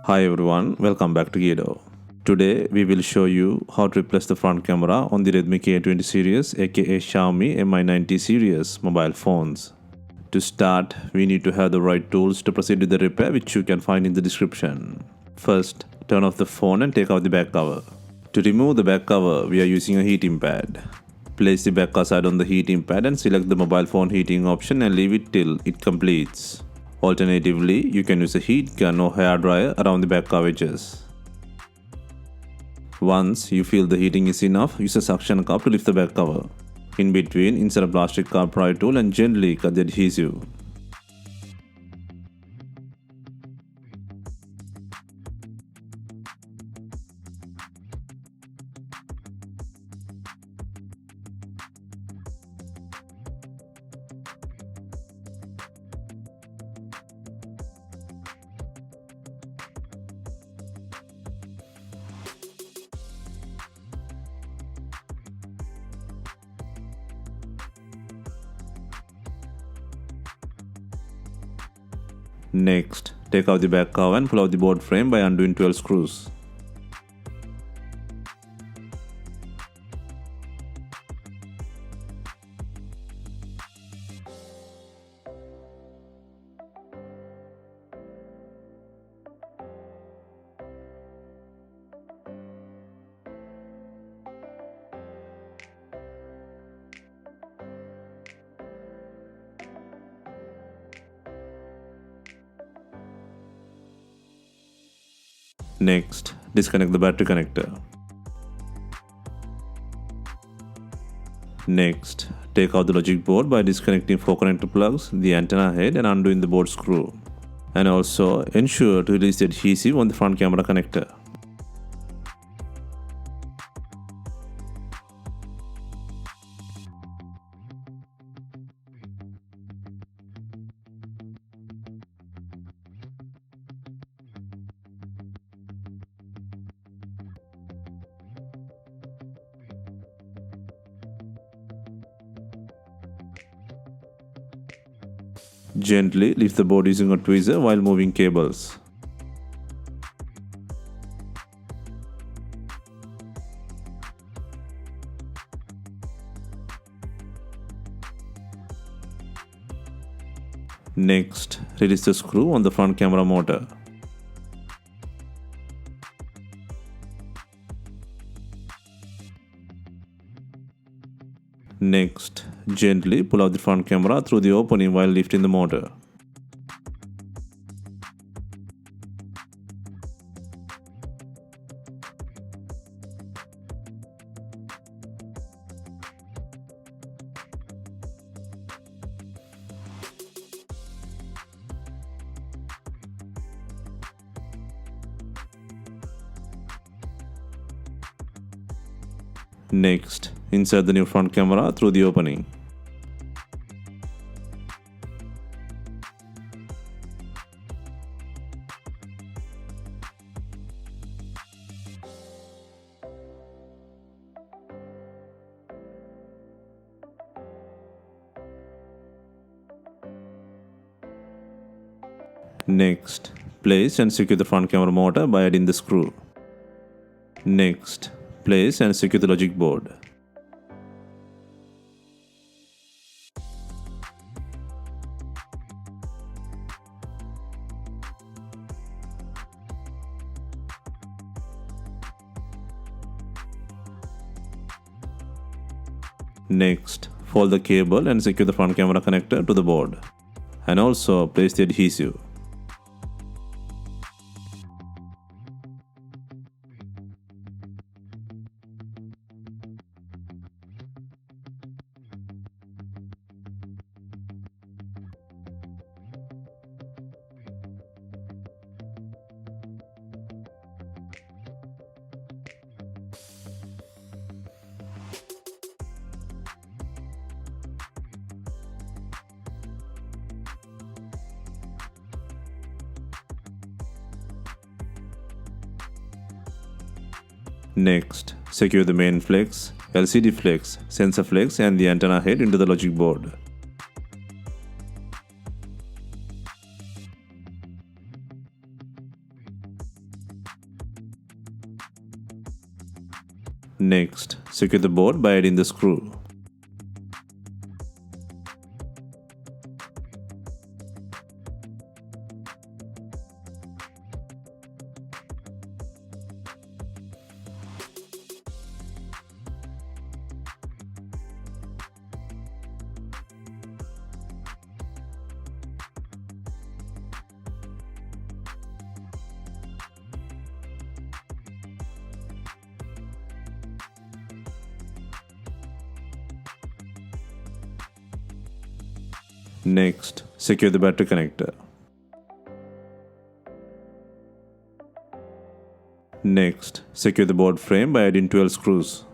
Hi everyone, welcome back to Geardo. Today we will show you how to replace the front camera on the Redmi K20 series aka Xiaomi Mi 90 series mobile phones. To start, we need to have the right tools to proceed with the repair, which you can find in the description. First, turn off the phone and take out the back cover. To remove the back cover, we are using a heating pad. Place the back cover side on the heating pad and select the mobile phone heating option and leave it till it completes. Alternatively, you can use a heat gun or hair dryer around the back cover edges. Once you feel the heating is enough, use a suction cup to lift the back cover. In between, insert a plastic cup pry tool and gently cut the adhesive. Next, take out the back cover and pull out the board frame by undoing 12 screws. Next, disconnect the battery connector. Next, take out the logic board by disconnecting 4 connector plugs, the antenna head and undoing the board screw. And also ensure to release the adhesive on the front camera connector. Gently lift the board using a tweezer while moving cables. Next, release the screw on the front camera motor. Next, gently pull out the front camera through the opening while lifting the motor. Next, insert the new front camera through the opening. Next, place and secure the front camera motor by adding the screw. Next, place and secure the logic board. Next, fold the cable and secure the front camera connector to the board. And also place the adhesive. Next, secure the main flex, LCD flex, sensor flex and the antenna head into the logic board. Next, secure the board by adding the screw. Next, secure the battery connector. Next, secure the board frame by adding 12 screws.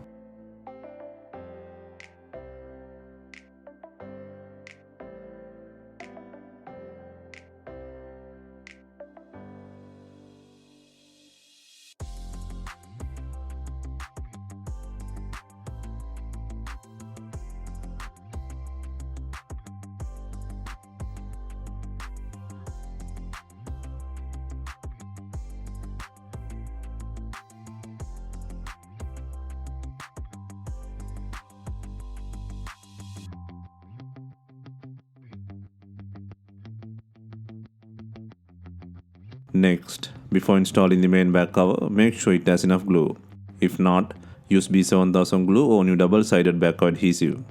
Next, before installing the main back cover, make sure it has enough glue. If not, use B7000 glue or new double-sided back cover adhesive.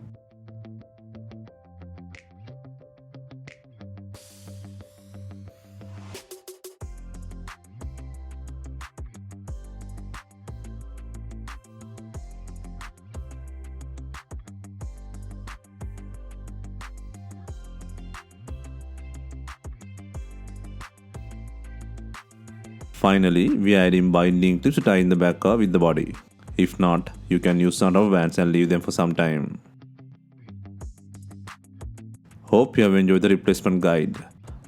Finally, we are adding binding clips to tie in the back cover with the body. If not, you can use some rubber bands and leave them for some time. Hope you have enjoyed the replacement guide.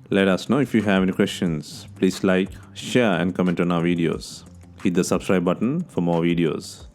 Let us know if you have any questions. Please like, share and comment on our videos. Hit the subscribe button for more videos.